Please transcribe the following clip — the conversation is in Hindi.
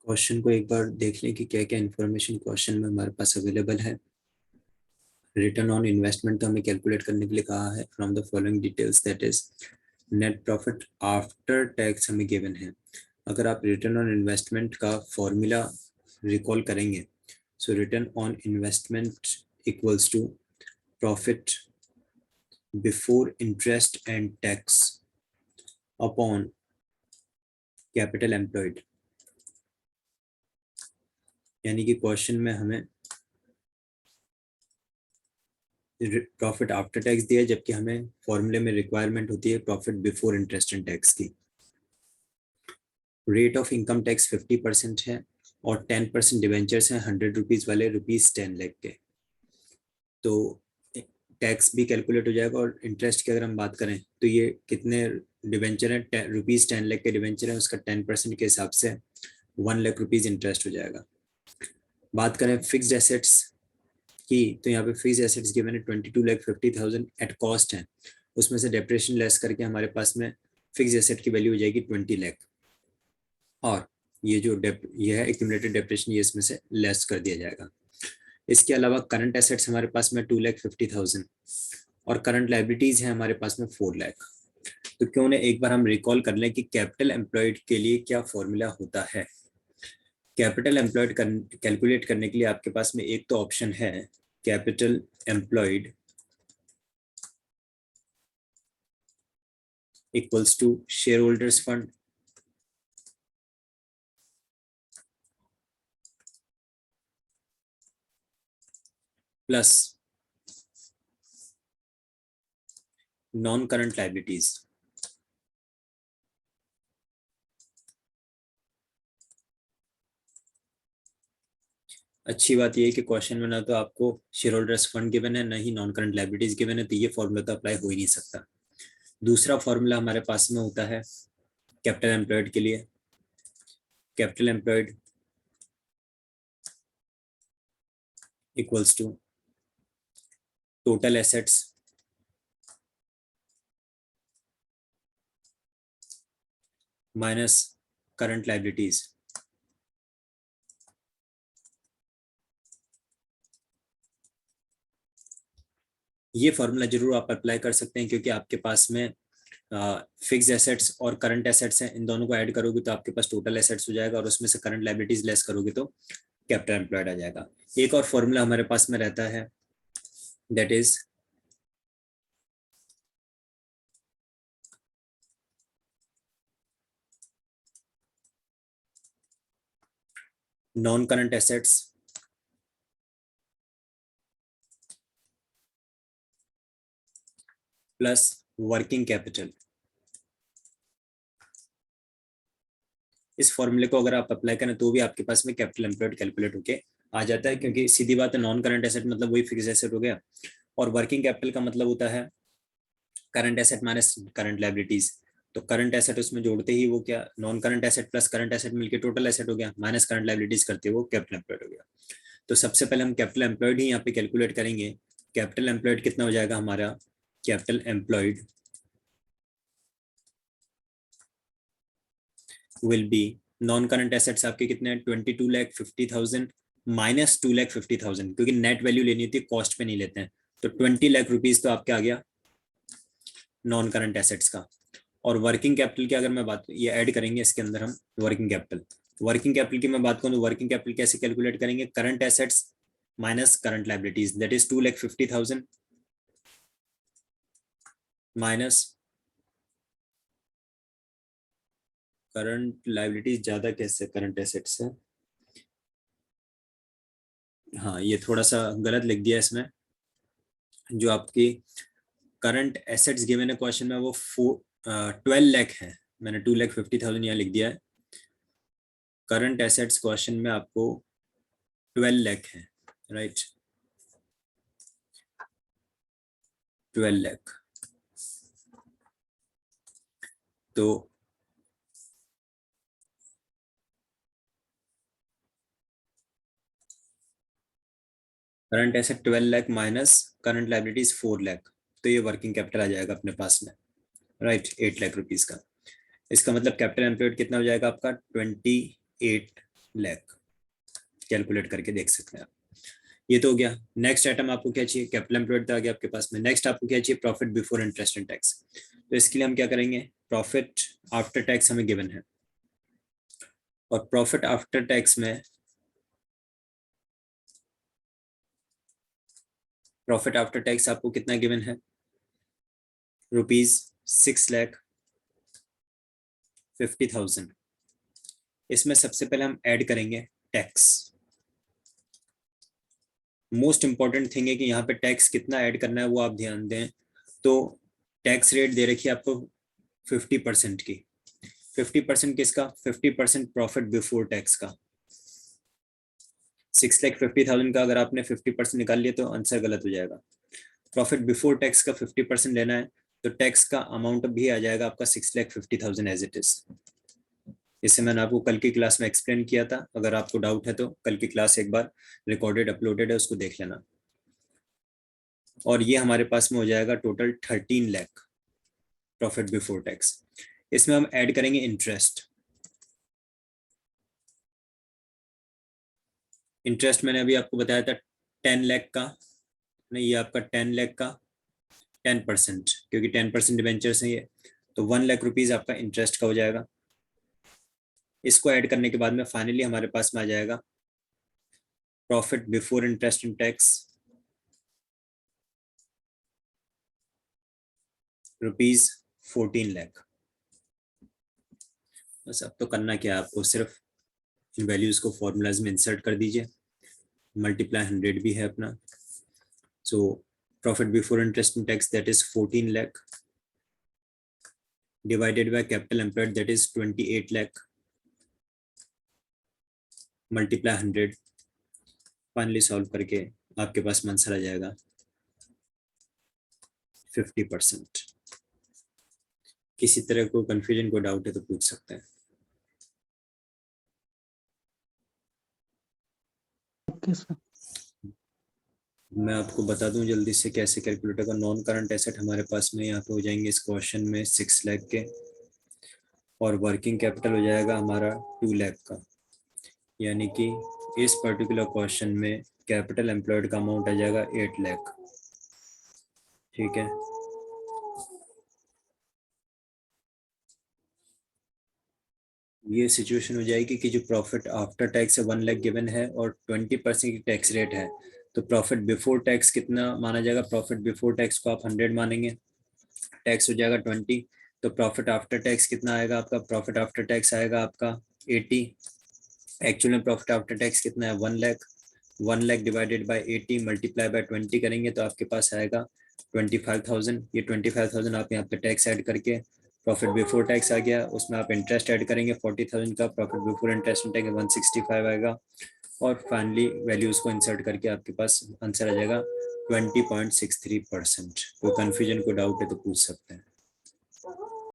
क्वेश्चन को एक बार देख लें कि क्या क्या इन्फॉर्मेशन क्वेश्चन में हमारे पास अवेलेबल है। रिटर्न ऑन इन्वेस्टमेंट तो हमें कैलकुलेट करने के लिए कहा है from the following details, that is net profit after tax हमें गिवन है। अगर आप रिटर्न ऑन इन्वेस्टमेंट का फॉर्मूला रिकॉल करेंगे, so return on investment equals to profit before interest and tax upon capital employed. यानी कि क्वेश्चन में हमें प्रॉफिट आफ्टर टैक्स दिया है, जबकि हमें फॉर्मूले में रिक्वायरमेंट होती है profit before interest and tax की। रेट ऑफ इनकम टैक्स 50% है और 10% डिवेंचर्स हैं 100 रुपीज वाले, ₹10 लाख के। तो टैक्स भी कैलकुलेट हो जाएगा। और इंटरेस्ट की अगर हम बात करें तो ये कितने डिवेंचर हैं, ₹10 लाख के डिवेंचर हैं, उसका 10% के हिसाब से 1 लाख रुपीज इंटरेस्ट हो जाएगा। बात करें फिक्स्ड एसेट्स की, तो यहाँ पे फिक्स्ड एसेट्स गिवन है 22,50,000 एट कॉस्ट है। उसमें से डेप्रेशन लेस करके हमारे पास में फिक्स्ड एसेट की वैल्यू हो जाएगी 20 लाख। और ये जो ये है एक्यूमुलेटेड डेप्रेशन, ये इसमें से लेस कर दिया जाएगा। इसके अलावा करंट एसेट्स हमारे पास में 2,50,000 और करंट लाइबिलिटीज है हमारे पास में 4 लाख। तो क्यों ने एक बार हम रिकॉल कर लें कि कैपिटल एम्प्लॉयड के लिए क्या फॉर्मूला होता है। कैपिटल एम्प्लॉयड कैलकुलेट करने के लिए आपके पास में एक तो ऑप्शन है capital employed equals to share holders fund plus non current liabilities. अच्छी बात यह है कि क्वेश्चन में ना तो आपको शेयर होल्डर्स फंड गिवन है, ना ही नॉन करंट लाइबिलिटीज गिवन है, तो ये फॉर्मूला तो अप्लाई हो ही नहीं सकता। दूसरा फॉर्मूला हमारे पास में होता है कैपिटल एम्प्लॉयड के लिए। Capital employed equals to total assets minus current liabilities. ये फॉर्मूला जरूर आप अप्लाई कर सकते हैं, क्योंकि आपके पास में फिक्स एसेट्स और करंट एसेट्स हैं। इन दोनों को ऐड करोगे तो आपके पास टोटल एसेट्स हो जाएगा, और उसमें से करंट लाइबिलिटीज लेस करोगे तो कैपिटल एम्प्लॉयड आ जाएगा। एक और फॉर्मूला हमारे पास में रहता है, that is non current assets plus working capital. इस फॉर्मूले को अगर आप अप्लाई करें तो भी आपके पास में कैपिटल एम्प्लॉयड कैलकुलेट होके आ जाता है, क्योंकि सीधी बात है, नॉन करंट एसेट मतलब वही फिक्स एसेट हो गया, और वर्किंग कैपिटल का मतलब होता है current asset minus current liabilities. तो करंट एसेट उसमें जोड़ते ही वो क्या, non current asset plus current asset मिलकर टोटल एसेट हो गया, माइनस करंट लाइबिलिटीज करते वो कैपिटल एम्प्लॉयड हो गया। तो सबसे पहले हम कैपिटल एम्प्लॉयड ही यहाँ पे कैलकुलेट करेंगे। कैपिटल एम्प्लॉयड कितना हो जाएगा हमारा, capital employed will be, non current assets आपके कितने हैं 22,50,000 माइनस 2,50,000, क्योंकि नेट वैल्यू लेनी होती है, कॉस्ट पे नहीं लेते हैं। तो 20 लाख रुपीज तो आपके आ गया नॉन करंट एसेट्स का। और वर्किंग कैपिटल की अगर मैं बात, ये ऐड करेंगे इसके अंदर हम वर्किंग कैपिटल की मैं बात करूँ तो वर्किंग कैपिटल कैसे कैलकुलेट करेंगे, current assets minus current liabilities, that is 2,50,000 minus current liabilities, ज्यादा कैसे करंट एसेट्स है, हाँ ये थोड़ा सा गलत लिख दिया इसमें। जो आपकी करंट एसेट्स गिवन है क्वेश्चन में वो 12 लाख है, मैंने 2,50,000 यहाँ लिख दिया है। करंट एसेट्स क्वेश्चन में आपको 12 लाख है, राइट, 12 लाख। तो current asset 12 lakh minus current liabilities 4 lakh, तो ये वर्किंग कैपिटल आ जाएगा अपने पास में, राइट, 8 लाख रुपीज का। इसका मतलब कैपिटल एम्प्लॉयड कितना हो जाएगा आपका 28 लाख कैलकुलेट करके देख सकते हैं आप। ये तो हो गया। नेक्स्ट आइटम आपको क्या चाहिए, कैपिटल एम्प्लॉयड तो आ गया आपके पास में। नेक्स्ट आपको क्या चाहिए, profit before interest and tax. तो इसके लिए हम क्या करेंगे, प्रॉफिट आफ्टर टैक्स हमें गिवन है, और प्रॉफिट आफ्टर टैक्स में प्रॉफिट आफ्टर टैक्स आपको कितना गिवन है, ₹6,50,000। इसमें सबसे पहले हम ऐड करेंगे टैक्स। मोस्ट इंपॉर्टेंट थिंग है कि यहाँ पे टैक्स कितना ऐड करना है वो आप ध्यान दें। तो टैक्स रेट दे रखी है आपको 50% की। 50% किसका, 50% प्रॉफिट बिफोर टैक्स का। 6,50,000 का अगर आपने 50% निकाल लिया तो आंसर गलत हो जाएगा। प्रॉफिट बिफोर टैक्स का 50% लेना है, तो टैक्स का अमाउंट भी आ जाएगा आपका 6,50,000 एज इट इज। इसे मैंने आपको कल की क्लास में एक्सप्लेन किया था, अगर आपको डाउट है तो कल की क्लास एक बार रिकॉर्डेड अपलोडेड है, उसको देख लेना। और ये हमारे पास में हो जाएगा total 13 lakh profit before tax. इसमें हम ऐड करेंगे इंटरेस्ट। इंटरेस्ट मैंने अभी आपको बताया था 10 लाख का, नहीं ये आपका 10 लाख का 10%, क्योंकि 10% डिबेंचर्स है ये, तो 1 लाख रुपीज आपका इंटरेस्ट का हो जाएगा। इसको ऐड करने के बाद में फाइनली हमारे पास में आ जाएगा profit before interest and tax ₹14 lakh. बस अब तो करना क्या है आपको, सिर्फ इन वैल्यूज को फॉर्मूलाज में इंसर्ट कर दीजिए, मल्टीप्लाई 100 भी है अपना। So profit before interest and tax that is 14 lakh divided by capital employed that is 28 lakh multiply 100। Finally solve करके आपके पास आंसर आ जाएगा 50%। किसी तरह को कंफ्यूजन को डाउट है तो पूछ सकते हैं। Okay sir. मैं आपको बता दूं जल्दी से कैसे कैलकुलेट होगा। नॉन करंट एसेट हमारे पास में यहाँ पे हो जाएंगे इस क्वेश्चन में 6 लाख के, और वर्किंग कैपिटल हो जाएगा हमारा 2 लाख का। यानी कि इस पर्टिकुलर क्वेश्चन में कैपिटल एम्प्लॉयड का अमाउंट आ जाएगा 8 लाख। ठीक है, ये सिचुएशन हो जाएगी कि जो प्रॉफिट आफ्टर टैक्स है 1 लाख गिवन है और 20% की टैक्स रेट है, तो प्रॉफिट बिफोर टैक्स कितना माना जाएगा, प्रॉफिट बिफोर टैक्स को आप 100 मानेंगे, टैक्स हो जाएगा 20, तो प्रॉफिट आफ्टर टैक्स कितना आएगा आपका, प्रॉफिट आफ्टर टैक्स आएगा आपका 80। एक्चुअल में प्रॉफिट आफ्टर टैक्स कितना है 1 lakh. 1 lakh divided bye 80 multiply by 20 करेंगे तो आपके पास आएगा 25,000। ये 25,000 आप यहाँ पे टैक्स ऐड करके प्रॉफिट बिफोर टैक्स आ गया, उसमें आप इंटरेस्ट ऐड करेंगे 40,000 का, प्रॉफिट बिफोर इंटरेस्ट टैक्स 165 आएगा, और फाइनली वैल्यूज को इंसर्ट करके आपके पास आंसर आ जाएगा 20.63%। कोई कंफ्यूजन को डाउट है तो पूछ सकते हैं।